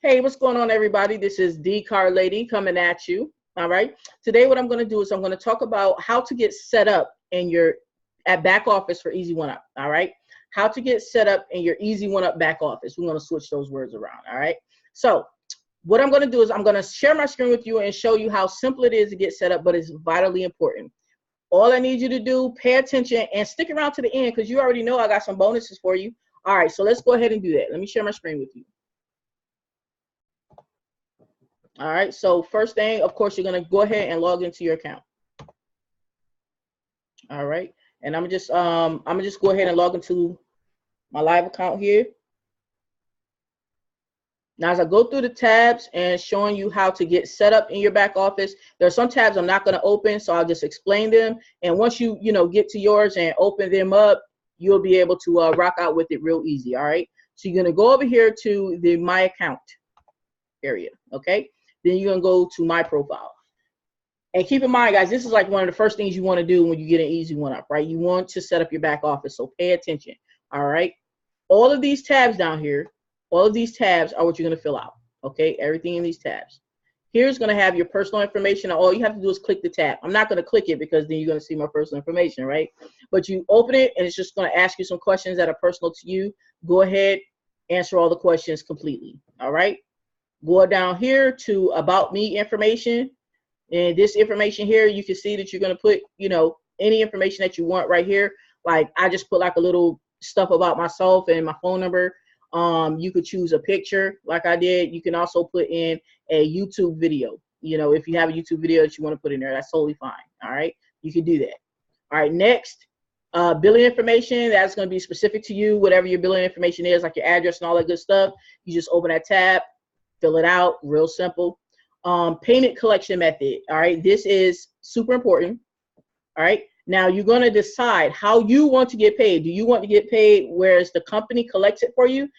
Hey, what's going on, everybody? This is the Car Lady coming at you. All right. Today, what I'm going to do is I'm going to talk about how to get set up in your back office for Easy1up. All right. How to get set up in your Easy1up back office. We're going to switch those words around. All right. So what I'm going to do is I'm going to share my screen with you and show you how simple it is to get set up, but it's vitally important. All I need you to do, pay attention and stick around to the end because you already know I got some bonuses for you. All right. So let's go ahead and do that. Let me share my screen with you. All right, so first thing, of course, you're going to go ahead and log into your account. All right, and I'm just go ahead and log into my live account here. Now, as I go through the tabs and showing you how to get set up in your back office, there are some tabs I'm not going to open, so I'll just explain them. And once you get to yours and open them up, you'll be able to rock out with it real easy. All right, so you're going to go over here to the My Account area. Okay. Then you're going to go to My Profile. And keep in mind, guys, this is like one of the first things you want to do when you get an Easy1up, right? You want to set up your back office, so pay attention, all right? All of these tabs down here, all of these tabs are what you're going to fill out, okay? Everything in these tabs. Here's going to have your personal information. All you have to do is click the tab. I'm not going to click it because then you're going to see my personal information, right? But you open it, and it's just going to ask you some questions that are personal to you. Go ahead, answer all the questions completely, all right? Go down here to About Me information, and this information here, you can see that you're going to put, any information that you want right here. Like I just put like a little stuff about myself and my phone number. You could choose a picture like I did. You can also put in a YouTube video. If you have a YouTube video that you want to put in there, that's totally fine. All right, you can do that. All right, next, billing information. That's going to be specific to you. Whatever your billing information is, like your address and all that good stuff. You just open that tab. Fill it out, real simple. Payment collection method, all right? This is super important, all right? Now, you're going to decide how you want to get paid. Do you want to get paid whereas the company collects it for you?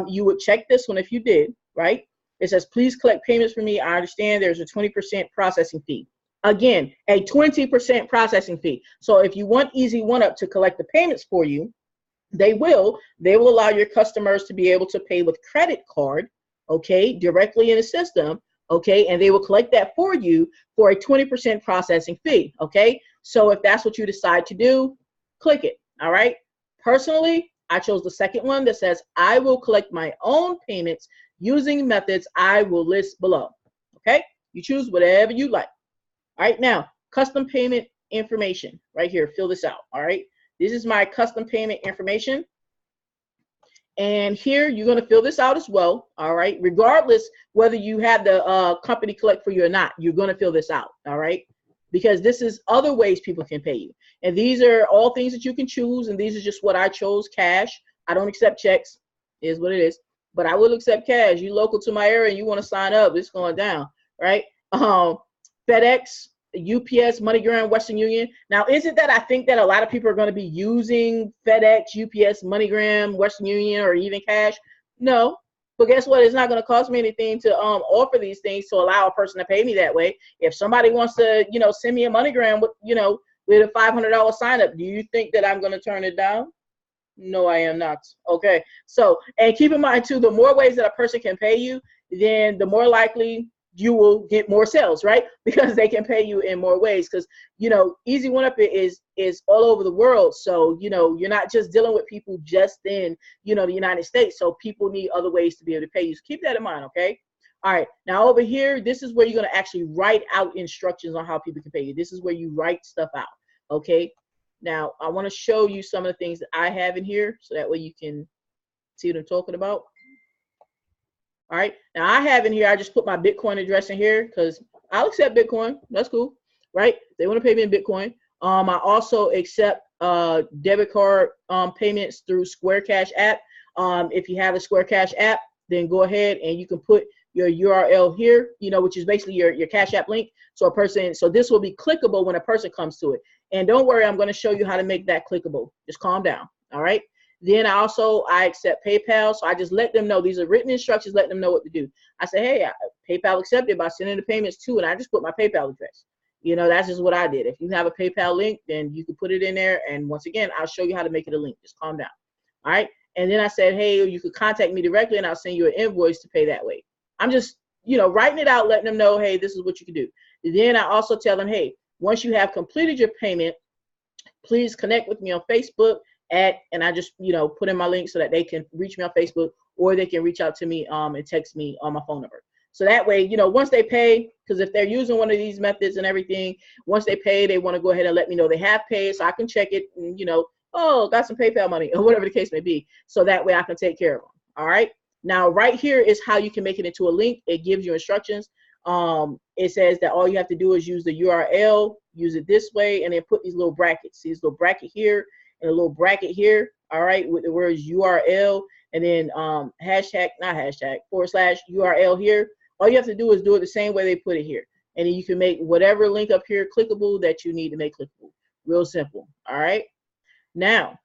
You would check this one if you did, right? It says, please collect payments for me. I understand there's a 20% processing fee. Again, a 20% processing fee. So if you want Easy1up to collect the payments for you, they will allow your customers to be able to pay with credit card, okay, directly in the system, okay, and they will collect that for you for a 20% processing fee, okay? So if that's what you decide to do, click it, all right? Personally, I chose the second one that says, I will collect my own payments using methods I will list below, okay? You choose whatever you like. All right, now, custom payment information right here, fill this out, all right? This is my custom payment information. And here you're going to fill this out as well, all right? Regardless whether you have the company collect for you or not, you're going to fill this out, all right? Because this is other ways people can pay you. And these are all things that you can choose, and these are just what I chose, cash. I don't accept checks, is what it is. But I will accept cash. You local to my area and you want to sign up, it's going down, right? FedEx, UPS, MoneyGram, Western Union. Now, is it that I think that a lot of people are going to be using FedEx, UPS, MoneyGram, Western Union, or even cash? No. But guess what? It's not going to cost me anything to offer these things to allow a person to pay me that way. If somebody wants to, send me a MoneyGram with, with a $500 sign up, do you think that I'm going to turn it down? No, I am not. Okay. So, and keep in mind too, the more ways that a person can pay you, then the more likely you will get more sales, right? Because they can pay you in more ways. Because Easy1up is all over the world. So you're not just dealing with people just in the United States. So people need other ways to be able to pay you. So keep that in mind, okay? All right. Now over here, this is where you're going to actually write out instructions on how people can pay you. This is where you write stuff out, okay? Now I want to show you some of the things that I have in here, so that way you can see what I'm talking about. All right, now I have in here, I just put my Bitcoin address in here because I'll accept Bitcoin. That's cool, right? They want to pay me in Bitcoin. I also accept debit card payments through Square Cash app. If you have a Square Cash app, then go ahead and you can put your URL here, which is basically your Cash app link. So this will be clickable when a person comes to it. And don't worry, I'm going to show you how to make that clickable. Just calm down, all right? Then I accept PayPal, so I just let them know. These are written instructions, letting them know what to do. I say, hey, PayPal accepted by sending the payments to, and I just put my PayPal address. That's just what I did. If you have a PayPal link, then you can put it in there, and once again, I'll show you how to make it a link. Just calm down, all right? And then I said, hey, you could contact me directly, and I'll send you an invoice to pay that way. I'm just, you know, writing it out, letting them know, hey, this is what you can do. And then I also tell them, hey, once you have completed your payment, please connect with me on Facebook and I just, you know, put in my link so that they can reach me on Facebook, or they can reach out to me and text me on my phone number. So that way, you know, once they pay, because if they're using one of these methods and everything, once they pay, they want to go ahead and let me know they have paid, so I can check it and, you know, oh, got some PayPal money or whatever the case may be. So that way I can take care of them. All right. Now, right here is how you can make it into a link. It gives you instructions. It says that all you have to do is use the URL, use it this way, and then put these little brackets. See this little bracket here and a little bracket here, all right, with the words URL, and then hashtag, not hashtag, / URL here. All you have to do is do it the same way they put it here. And then you can make whatever link up here clickable that you need to make clickable. Real simple, all right? Now,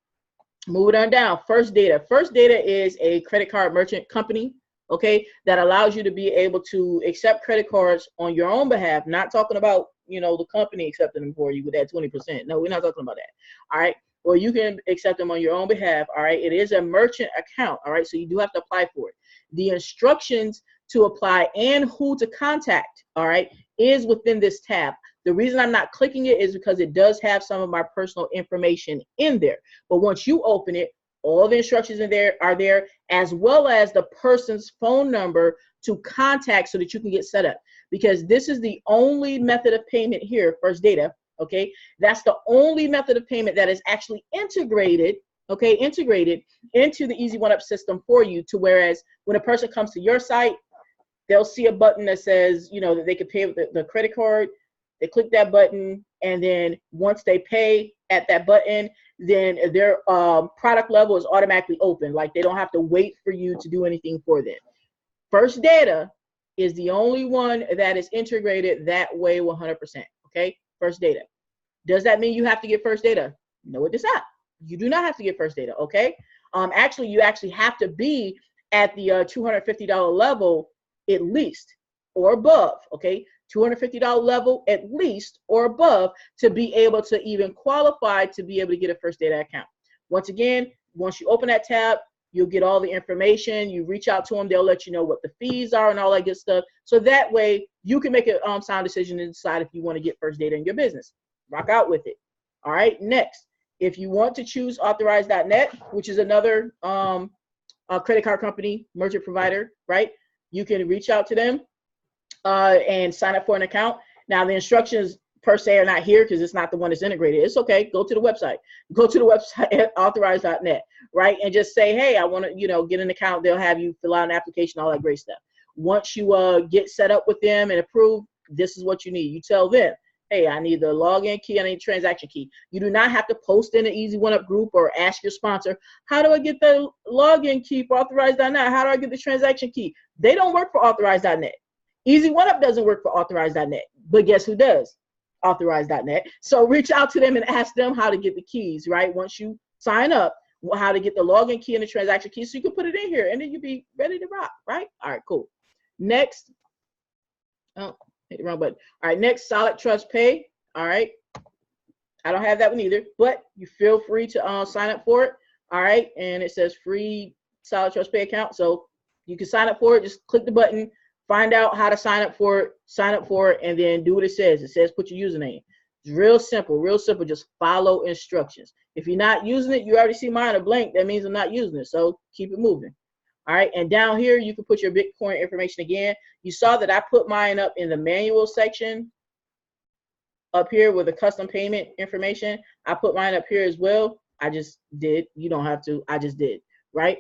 moving on down, First Data. First Data is a credit card merchant company, okay, that allows you to be able to accept credit cards on your own behalf. Not talking about, you know, the company accepting them for you with that 20%. No, we're not talking about that. All right. Or you can accept them on your own behalf. All right. It is a merchant account. All right. So you do have to apply for it. The instructions to apply and who to contact, all right, is within this tab. The reason I'm not clicking it is because it does have some of my personal information in there. But once you open it, all the instructions in there are there, as well as the person's phone number to contact so that you can get set up. Because this is the only method of payment here, First Data, okay? That's the only method of payment that is actually integrated, okay, integrated into the Easy1up system for you, to whereas when a person comes to your site, they'll see a button that says, you know, that they can pay with the credit card. They click that button, and then once they pay at that button, then their product level is automatically open. Like, they don't have to wait for you to do anything for them. First Data is the only one that is integrated that way 100%, okay? First Data. Does that mean you have to get First Data? No, it does not. You do not have to get First Data, okay? Actually, you actually have to be at the $250 level at least or above, okay? $250 level at least or above to be able to even qualify to be able to get a First Data account. Once again, once you open that tab, you'll get all the information. You reach out to them, they'll let you know what the fees are and all that good stuff. So that way you can make a sound decision and decide if you want to get First Data in your business. Rock out with it. All right, next, if you want to choose Authorize.net, which is another credit card company, merchant provider, right? You can reach out to them and sign up for an account. Now, the instructions per se are not here because it's not the one that's integrated. It's okay. Go to the website. Go to the website at authorize.net, right? And just say, hey, I want to, you know, get an account. They'll have you fill out an application, all that great stuff. Once you get set up with them and approved, this is what you need. You tell them, hey, I need the login key, I need a transaction key. You do not have to post in an Easy1up group or ask your sponsor, how do I get the login key for Authorize.net? How do I get the transaction key? They don't work for Authorize.net. Easy1up doesn't work for Authorize.net, but guess who does? Authorize.net. So reach out to them and ask them how to get the keys, right? Once you sign up, how to get the login key and the transaction key so you can put it in here and then you'll be ready to rock, right? All right, cool. Next, oh, hit the wrong button. All right, next, Solid Trust Pay. All right, I don't have that one either, but you feel free to sign up for it. All right, and it says free Solid Trust Pay account, so you can sign up for it. Just click the button, find out how to sign up for it, and then do what it says. It says put your username. It's real simple, just follow instructions. If you're not using it, you already see mine are blank. That means I'm not using it, so keep it moving. All right, and down here, you can put your Bitcoin information again. You saw that I put mine up in the manual section up here with the custom payment information. I put mine up here as well. I just did. You don't have to. I just did, right?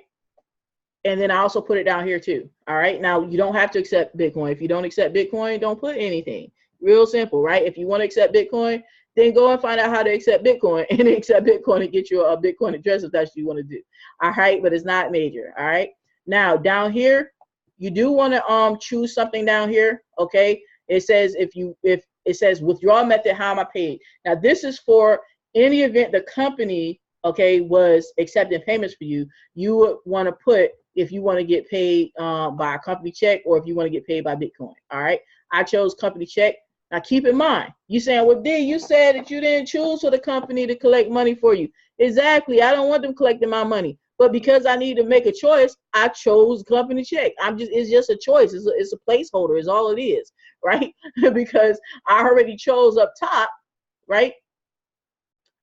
And then I also put it down here too. All right, now you don't have to accept Bitcoin. If you don't accept Bitcoin, don't put anything. Real simple, right? If you want to accept Bitcoin, then go and find out how to accept Bitcoin and accept Bitcoin and get you a Bitcoin address if that's what you want to do. All right, but it's not major. All right. Now down here, you do want to choose something down here. Okay, it says if it says withdrawal method, how am I paid? Now this is for any event the company, okay, was accepting payments for you. You would want to put if you want to get paid by a company check or if you want to get paid by Bitcoin. All right, I chose company check. Now keep in mind, you saying, well, D, you said that you didn't choose for the company to collect money for you. Exactly, I don't want them collecting my money. But because I need to make a choice, I chose company check. It's just a choice. It's a placeholder is all it is, right? Because I already chose up top, right?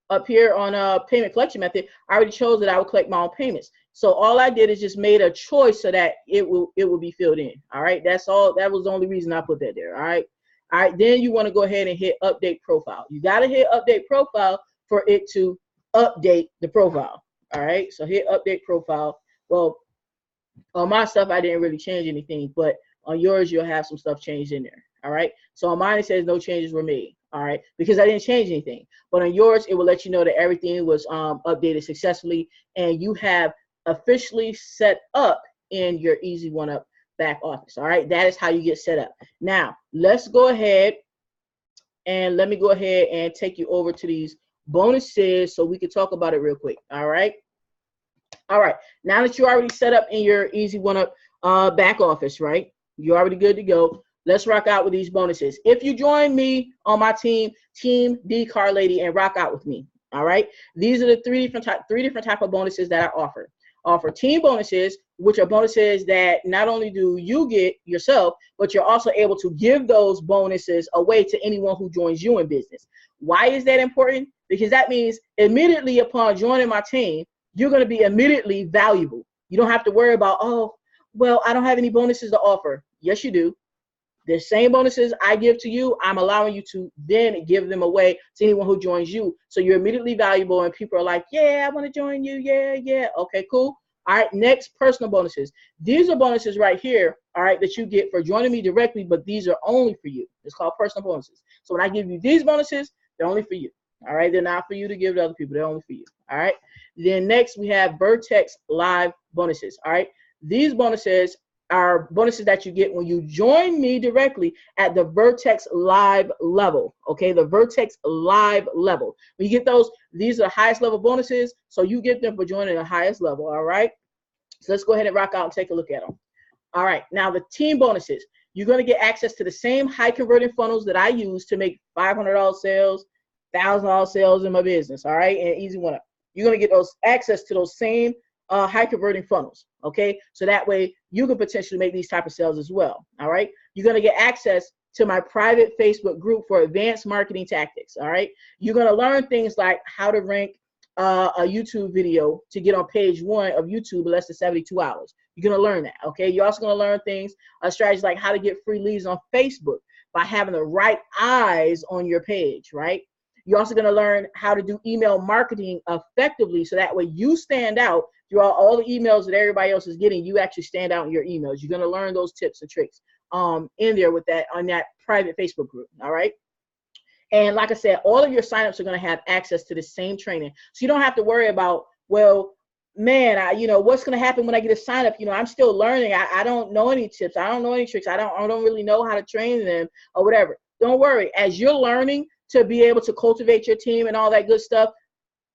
Up here on a payment collection method, I already chose that I would collect my own payments. So all I did is just made a choice so that it will be filled in. All right, that's all. That was the only reason I put that there. All right. All right, then you want to go ahead and hit update profile. You got to hit update profile for it to update the profile. All right, so hit update profile. Well, on my stuff, I didn't really change anything, but on yours, you'll have some stuff changed in there. All right, so on mine, it says no changes were made. All right, because I didn't change anything. But on yours, it will let you know that everything was updated successfully, and you have officially set up in your Easy1up back office. All right, that is how you get set up. Now, let's go ahead and let me go ahead and take you over to these bonuses so we can talk about it real quick. All right. All right. Now that you're already set up in your Easy1up back office, right? You're already good to go. Let's rock out with these bonuses. If you join me on my team, Team D Car Lady, and rock out with me. All right. These are the three different type of bonuses that I offer. Offer team bonuses, which are bonuses that not only do you get yourself, but you're also able to give those bonuses away to anyone who joins you in business. Why is that important? Because that means immediately upon joining my team, you're going to be immediately valuable. You don't have to worry about, oh, well, I don't have any bonuses to offer. Yes, you do. The same bonuses I give to you, I'm allowing you to then give them away to anyone who joins you. So you're immediately valuable and people are like, yeah, I want to join you. Yeah, yeah. Okay, cool. All right, next, personal bonuses. These are bonuses right here, all right, that you get for joining me directly, but these are only for you. It's called personal bonuses. So when I give you these bonuses, they're only for you. All right, they're not for you to give to other people. They're only for you. All right. Then next, we have Vertex live bonuses. All right. These bonuses are bonuses that you get when you join me directly at the Vertex live level. Okay, the Vertex live level. When you get those, these are the highest level bonuses, so you get them for joining the highest level. All right, so let's go ahead and rock out and take a look at them. All right, now the team bonuses. You're going to get access to the same high converting funnels that I use to make $500 sales, $1,000 sales in my business. All right, and Easy1up. You're going to get those access to those same high converting funnels. Okay, so that way you can potentially make these type of sales as well. All right, you're going to get access to my private Facebook group for advanced marketing tactics. All right, you're going to learn things like how to rank a YouTube video to get on page 1 of YouTube in less than 72 hours. You're going to learn that. Okay, you're also going to learn things, strategies like how to get free leads on Facebook by having the right eyes on your page. Right. You're also going to learn how to do email marketing effectively, so that way you stand out throughout all the emails that everybody else is getting. You actually stand out in your emails. You're going to learn those tips and tricks in there with that on that private Facebook group. All right. And like I said, all of your signups are going to have access to the same training, so you don't have to worry about, well, man, what's going to happen when I get a sign up? I'm still learning. I don't know any tips. I don't know any tricks. I don't really know how to train them or whatever. Don't worry. As you're learning to be able to cultivate your team and all that good stuff,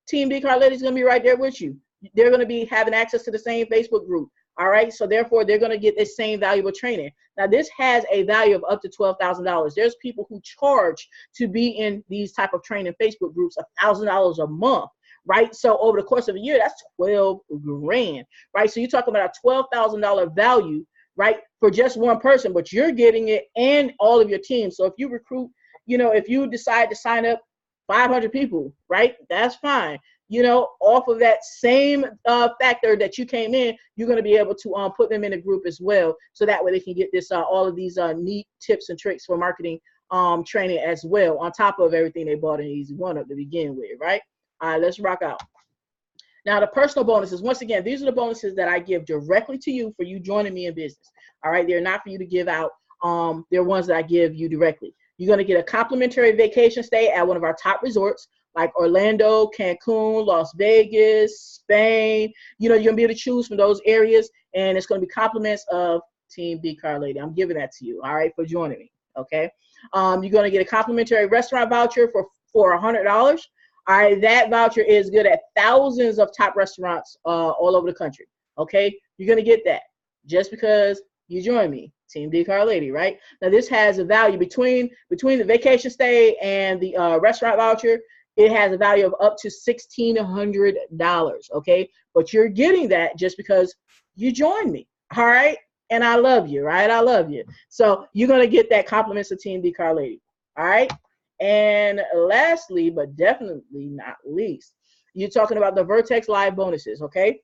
Team D Car Lady is going to be right there with you. They're going to be having access to the same Facebook group. All right. So therefore, they're going to get this same valuable training. Now, this has a value of up to $12,000. There's people who charge to be in these type of training Facebook groups $1,000 a month. Right. So over the course of a year, that's 12 grand. Right. So you're talking about a $12,000 value, right, for just one person, but you're getting it and all of your team. So if you recruit, if you decide to sign up 500 people, right, that's fine. Off of that same factor that you came in, you're going to be able to put them in a group as well. So that way they can get this, all of these neat tips and tricks for marketing training as well, on top of everything they bought in Easy1up to begin with, right? All right, let's rock out. Now, the personal bonuses, once again, these are the bonuses that I give directly to you for you joining me in business. All right, they're not for you to give out. They're ones that I give you directly. You're going to get a complimentary vacation stay at one of our top resorts like Orlando, Cancun, Las Vegas, Spain. You're going to be able to choose from those areas, and it's going to be compliments of Team D Car Lady. I'm giving that to you, all right, for joining me, okay? You're going to get a complimentary restaurant voucher for $100. All right, that voucher is good at thousands of top restaurants all over the country, okay? You're going to get that just because you join me, Team D Car Lady, right? Now, this has a value between the vacation stay and the restaurant voucher. it has a value of up to $1,600, okay? But you're getting that just because you joined me, all right? And I love you, right? I love you. So you're going to get that compliments of Team D Car Lady, all right? And lastly, but definitely not least, you're talking about the Vertex Live bonuses, okay?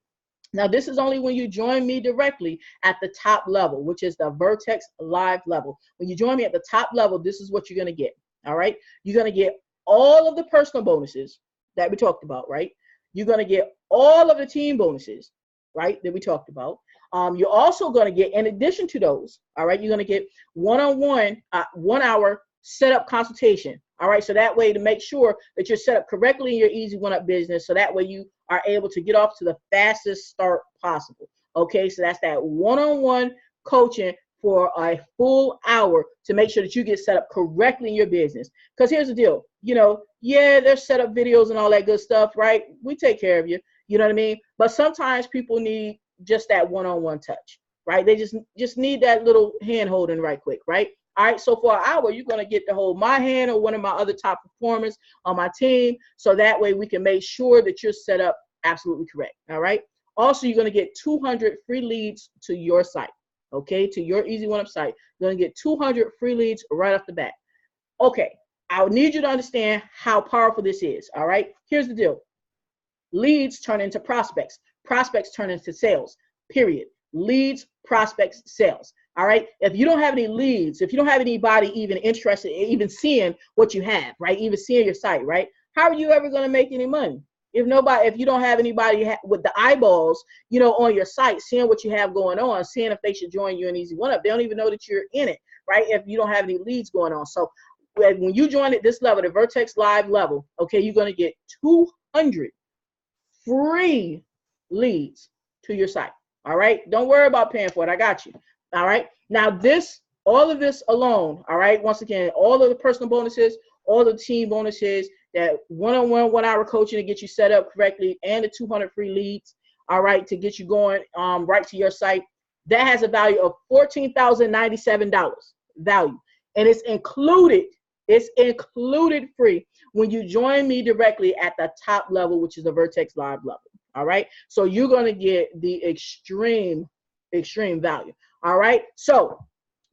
Now, this is only when you join me directly at the top level, which is the Vertex Live level. When you join me at the top level, this is what you're going to get, all right? You're going to get all of the personal bonuses that we talked about, right? You're going to get all of the team bonuses, right, that we talked about. You're also going to get, in addition to those, all right, you're going to get one-on-one, 1 hour setup consultation, all right? So that way, to make sure that you're set up correctly in your Easy1up business, so that way you are able to get off to the fastest start possible, okay? So that's that one-on-one coaching for a full hour to make sure that you get set up correctly in your business. Because here's the deal, you know, yeah, there's setup videos and all that good stuff, right? We take care of you, you know what I mean? But sometimes people need just that one-on-one touch, right? They just need that little hand holding right quick, right? All right, so for an hour, you're going to get to hold my hand or one of my other top performers on my team, so that way we can make sure that you're set up absolutely correct, all right? Also, you're going to get 200 free leads to your site, okay, to your Easy1up site. You're going to get 200 free leads right off the bat. Okay, I need you to understand how powerful this is, all right? Here's the deal. Leads turn into prospects. Prospects turn into sales, period. Leads, prospects, sales. All right. If you don't have any leads, if you don't have anybody even interested, even seeing what you have, right? Even seeing your site, right? How are you ever going to make any money? If you don't have anybody with the eyeballs, you know, on your site, seeing what you have going on, seeing if they should join you in Easy1up, they don't even know that you're in it, right? If you don't have any leads going on. So when you join at this level, the Vertex Live level, okay, you're going to get 200 free leads to your site. All right. Don't worry about paying for it. I got you. All right. Now all of this alone, all right, once again, all of the personal bonuses, all the team bonuses, that one-on-one 1 hour coaching to get you set up correctly, and the 200 free leads, all right, to get you going right to your site, that has a value of $14,097 value. And it's included free when you join me directly at the top level, which is the Vertex Live level. All right. So you're going to get the extreme value. All right. So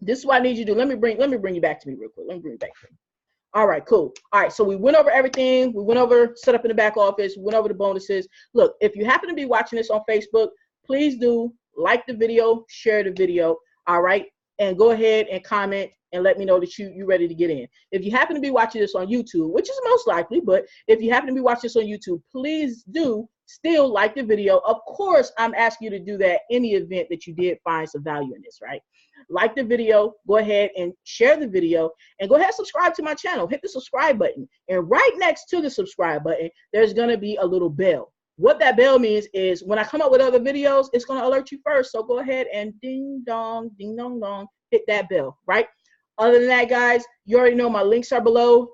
this is what I need you to do. Let me bring you back to me real quick. Let me bring you back to me. All right, cool. All right, so we went over everything. We went over set up in the back office. We went over the bonuses. Look, if you happen to be watching this on Facebook, please do like the video, share the video, all right? And go ahead and comment and let me know that you're ready to get in. If you happen to be watching this on YouTube, which is most likely, but if you happen to be watching this on YouTube, please do still like the video. Of course, I'm asking you to do that in the event that you did find some value in this, right? Like the video, go ahead and share the video, and go ahead and subscribe to my channel. Hit the subscribe button, and right next to the subscribe button, there's going to be a little bell. What that bell means is when I come up with other videos, it's going to alert you first. So go ahead and ding dong, hit that bell, right? Other than that, guys, you already know my links are below.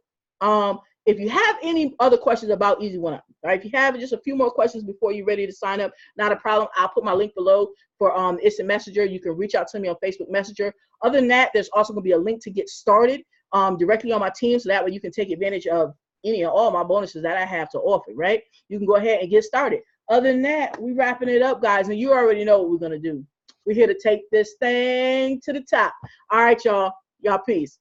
If you have any other questions about Easy1up, right? If you have just a few more questions before you're ready to sign up, not a problem. I'll put my link below for Instant Messenger. You can reach out to me on Facebook Messenger. Other than that, there's also going to be a link to get started directly on my team, so that way you can take advantage of any and all my bonuses that I have to offer, right? You can go ahead and get started. Other than that, we're wrapping it up, guys, and you already know what we're going to do. We're here to take this thing to the top. All right, y'all. Y'all, peace.